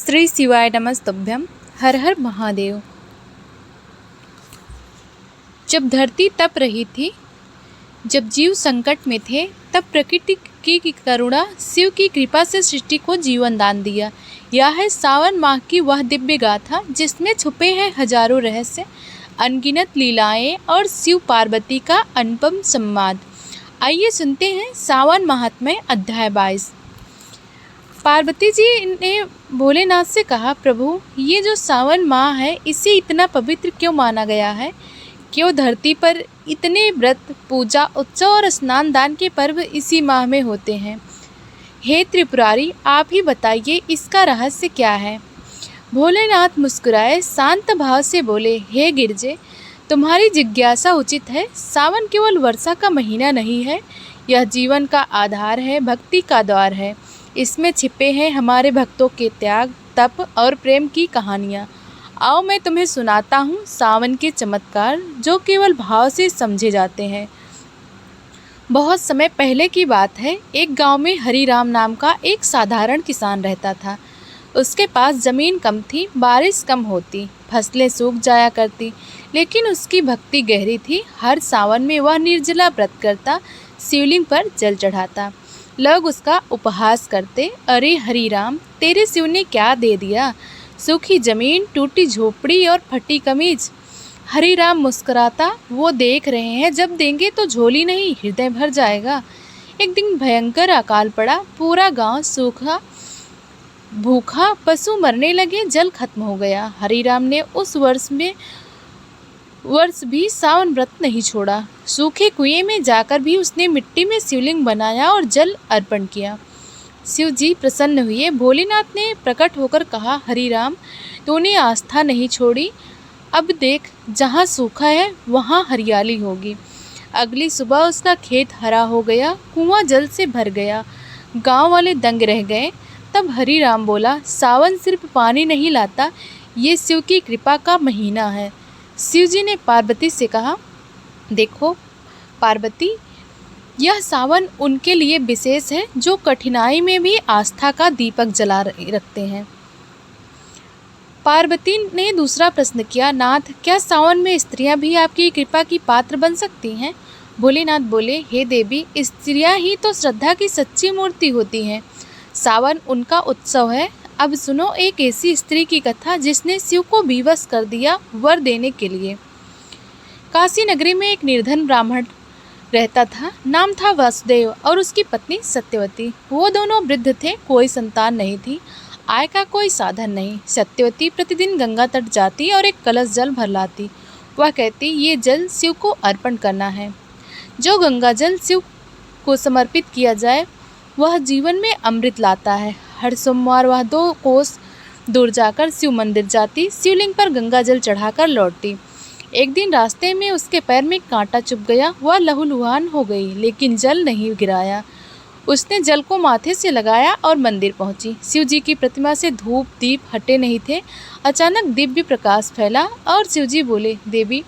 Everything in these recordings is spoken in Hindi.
श्री शिवाय नमस्तुभ्यम। हर हर महादेव। जब धरती तप रही थी, जब जीव संकट में थे, तब प्रकृति की करुणा, शिव की कृपा से सृष्टि को जीवन दान दिया। यह है सावन माह की वह दिव्य गाथा जिसमें छुपे हैं हजारों रहस्य, अनगिनत लीलाएं और शिव पार्वती का अनुपम संवाद। आइए सुनते हैं सावन महात्म्य अध्याय 22। पार्वती जी ने भोलेनाथ से कहा, प्रभु ये जो सावन माह है इसे इतना पवित्र क्यों माना गया है? क्यों धरती पर इतने व्रत, पूजा, उत्सव और स्नान दान के पर्व इसी माह में होते हैं? हे त्रिपुरारी, आप ही बताइए इसका रहस्य क्या है? भोलेनाथ मुस्कुराए, शांत भाव से बोले, हे गिरजे, तुम्हारी जिज्ञासा उचित है। सावन केवल वर्षा का महीना नहीं है, यह जीवन का आधार है, भक्ति का द्वार है। इसमें छिपे हैं हमारे भक्तों के त्याग, तप और प्रेम की कहानियाँ। आओ मैं तुम्हें सुनाता हूँ सावन के चमत्कार जो केवल भाव से समझे जाते हैं। बहुत समय पहले की बात है। एक गांव में हरिराम नाम का एक साधारण किसान रहता था। उसके पास ज़मीन कम थी, बारिश कम होती, फसलें सूख जाया करती, लेकिन उसकी भक्ति गहरी थी। हर सावन में वह निर्जला व्रत करता, शिवलिंग पर जल चढ़ाता। लोग उसका उपहास करते, अरे हरिराम, तेरे शिव ने क्या दे दिया? सूखी ज़मीन, टूटी झोपड़ी और फटी कमीज। हरिराम मुस्कुराता, वो देख रहे हैं, जब देंगे तो झोली नहीं हृदय भर जाएगा। एक दिन भयंकर अकाल पड़ा, पूरा गांव सूखा, भूखा, पशु मरने लगे, जल खत्म हो गया। हरिराम ने उस वर्ष भी सावन व्रत नहीं छोड़ा। सूखे कुएं में जाकर भी उसने मिट्टी में शिवलिंग बनाया और जल अर्पण किया। शिव जी प्रसन्न हुए। भोलेनाथ ने प्रकट होकर कहा, हरिराम, तूने आस्था नहीं छोड़ी। अब देख, जहाँ सूखा है वहाँ हरियाली होगी। अगली सुबह उसका खेत हरा हो गया, कुआं जल से भर गया। गांव वाले दंग रह गए। तब हरिराम बोला, सावन सिर्फ पानी नहीं लाता, ये शिव की कृपा का महीना है। शिव जी ने पार्वती से कहा, देखो पार्वती, यह सावन उनके लिए विशेष है जो कठिनाई में भी आस्था का दीपक जला रखते हैं। पार्वती ने दूसरा प्रश्न किया, नाथ, क्या सावन में स्त्रियां भी आपकी कृपा की पात्र बन सकती हैं? भोलेनाथ बोले, हे देवी, स्त्रियां ही तो श्रद्धा की सच्ची मूर्ति होती हैं। सावन उनका उत्सव है। अब सुनो एक ऐसी स्त्री की कथा जिसने शिव को विवश कर दिया वर देने के लिए। काशी नगरी में एक निर्धन ब्राह्मण रहता था। नाम था वासुदेव और उसकी पत्नी सत्यवती। वो दोनों वृद्ध थे, कोई संतान नहीं थी, आय का कोई साधन नहीं। सत्यवती प्रतिदिन गंगा तट जाती और एक कलश जल भर लाती। वह कहती, ये जल शिव को अर्पण करना है। जो गंगा जल शिव को समर्पित किया जाए वह जीवन में अमृत लाता है। हर सोमवार वह 2 कोस दूर जाकर शिव मंदिर जाती, शिवलिंग पर गंगा जल चढ़ाकर लौटती। एक दिन रास्ते में उसके पैर में कांटा चुभ गया। वह लहूलुहान हो गई, लेकिन जल नहीं गिराया। उसने जल को माथे से लगाया और मंदिर पहुंची। शिव जी की प्रतिमा से धूप दीप हटे नहीं थे। अचानक दिव्य प्रकाश फैला और शिव जी बोले, देवी,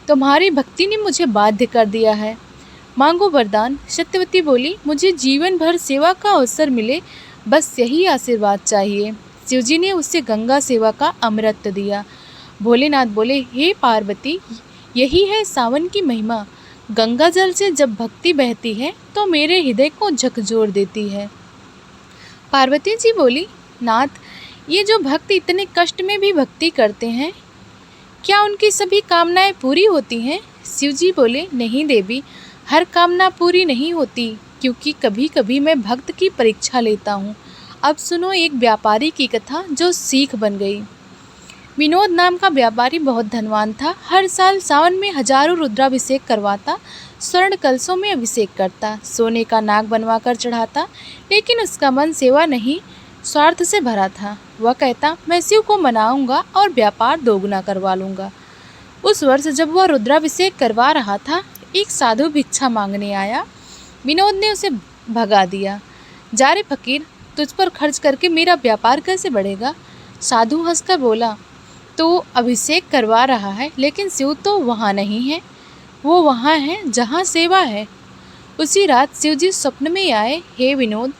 तुम्हारी भक्ति ने मुझे बाध्य कर दिया है, मांगो वरदान। सत्यवती बोली, मुझे जीवन भर सेवा का अवसर मिले, बस यही आशीर्वाद चाहिए। शिव जी ने उसे गंगा सेवा का अमृत दिया। भोलेनाथ बोले, हे पार्वती, यही है सावन की महिमा। गंगा जल से जब भक्ति बहती है तो मेरे हृदय को झकझोर देती है। पार्वती जी बोली, नाथ, ये जो भक्त इतने कष्ट में भी भक्ति करते हैं, क्या उनकी सभी कामनाएं पूरी होती हैं? शिव जी बोले, नहीं देवी, हर कामना पूरी नहीं होती, क्योंकि कभी कभी मैं भक्त की परीक्षा लेता हूँ। अब सुनो एक व्यापारी की कथा जो सीख बन गई। विनोद नाम का व्यापारी बहुत धनवान था। हर साल सावन में हजारों रुद्राभिषेक करवाता, स्वर्ण कलशों में अभिषेक करता, सोने का नाग बनवा कर चढ़ाता, लेकिन उसका मन सेवा नहीं, स्वार्थ से भरा था। वह कहता, मैं शिव को मनाऊंगा और व्यापार दोगुना करवा लूँगा। उस वर्ष जब वह रुद्राभिषेक करवा रहा था, एक साधु भिक्षा मांगने आया। विनोद ने उसे भगा दिया। जा रे फकीर, तुझ पर खर्च करके मेरा व्यापार कैसे बढ़ेगा? साधु हंसकर बोला, तो अभिषेक करवा रहा है, लेकिन शिव तो वहाँ नहीं है, वो वहाँ है जहाँ सेवा है। उसी रात शिव जी स्वप्न में आए। हे विनोद,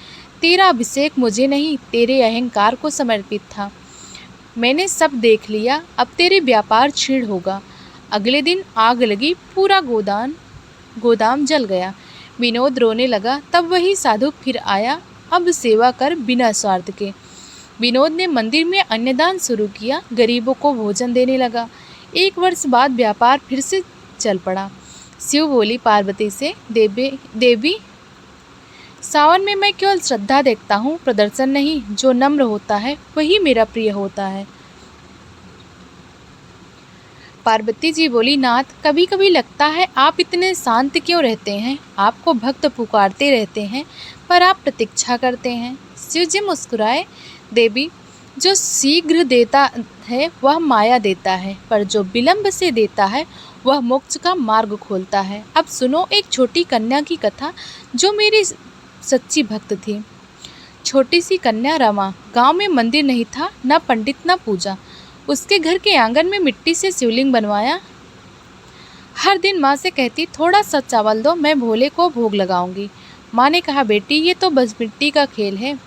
तेरा अभिषेक मुझे नहीं, तेरे अहंकार को समर्पित था। मैंने सब देख लिया, अब तेरे व्यापार छीड़ होगा। अगले दिन आग लगी, पूरा गोदाम जल गया। विनोद रोने लगा। तब वही साधु फिर आया, अब सेवा कर बिना स्वार्थ के। विनोद ने मंदिर में अन्नदान शुरू किया, गरीबों को भोजन देने लगा। 1 वर्ष बाद व्यापार फिर से चल पड़ा। शिव बोली पार्वती से, देवी सावन में मैं केवल श्रद्धा देखता हूँ, प्रदर्शन नहीं। जो नम्र होता है वही मेरा प्रिय होता है। पार्वती जी बोली, नाथ कभी कभी लगता है आप इतने शांत क्यों रहते हैं। आपको भक्त पुकारते रहते हैं पर आप प्रतीक्षा करते हैं। शिव जी मुस्कुराए, देवी जो शीघ्र देता है वह माया देता है, पर जो विलंब से देता है वह मोक्ष का मार्ग खोलता है। अब सुनो एक छोटी कन्या की कथा जो मेरी सच्ची भक्त थी। छोटी सी कन्या रमा। गांव में मंदिर नहीं था, न पंडित न पूजा। उसके घर के आंगन में मिट्टी से शिवलिंग बनवाया। हर दिन माँ से कहती, थोड़ा सा चावल दो, मैं भोले को भोग लगाऊंगी। माँ ने कहा, बेटी ये तो बस मिट्टी का खेल है।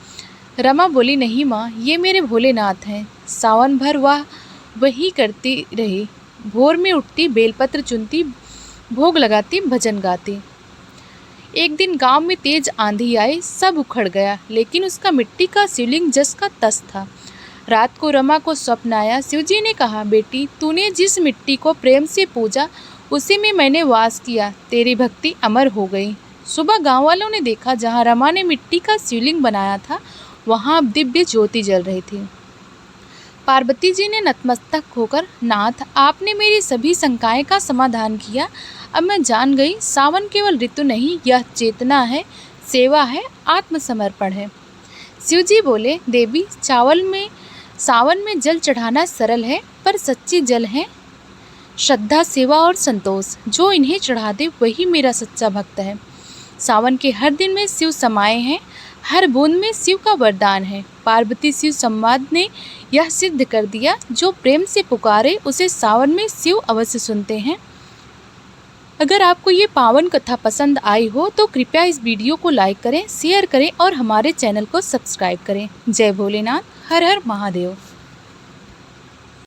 रमा बोली, नहीं माँ, ये मेरे भोलेनाथ हैं। सावन भर वह वही करती रही। भोर में उठती, बेलपत्र चुनती, भोग लगाती, भजन गाती। एक दिन गांव में तेज आंधी आई, सब उखड़ गया, लेकिन उसका मिट्टी का शिवलिंग जस का तस था। रात को रमा को स्वप्न आया। शिवजी ने कहा, बेटी तूने जिस मिट्टी को प्रेम से पूजा उसी में मैंने वास किया, तेरी भक्ति अमर हो गई। सुबह गांव वालों ने देखा, जहां रमा ने मिट्टी का शिवलिंग बनाया था वहां अब दिव्य ज्योति जल रही थी। पार्वती जी ने नतमस्तक होकर, नाथ आपने मेरी सभी शंकाएं का समाधान किया। अब मैं जान गई, सावन केवल ऋतु नहीं, यह चेतना है, सेवा है, आत्मसमर्पण है। शिवजी बोले, देवी सावन में जल चढ़ाना सरल है, पर सच्ची जल है श्रद्धा, सेवा और संतोष। जो इन्हें चढ़ा दे वही मेरा सच्चा भक्त है। सावन के हर दिन में शिव समाये हैं, हर बूंद में शिव का वरदान है। पार्वती शिव संवाद ने यह सिद्ध कर दिया, जो प्रेम से पुकारे उसे सावन में शिव अवश्य सुनते हैं। अगर आपको ये पावन कथा पसंद आई हो तो कृपया इस वीडियो को लाइक करें, शेयर करें और हमारे चैनल को सब्सक्राइब करें। जय भोलेनाथ, हर हर महादेव।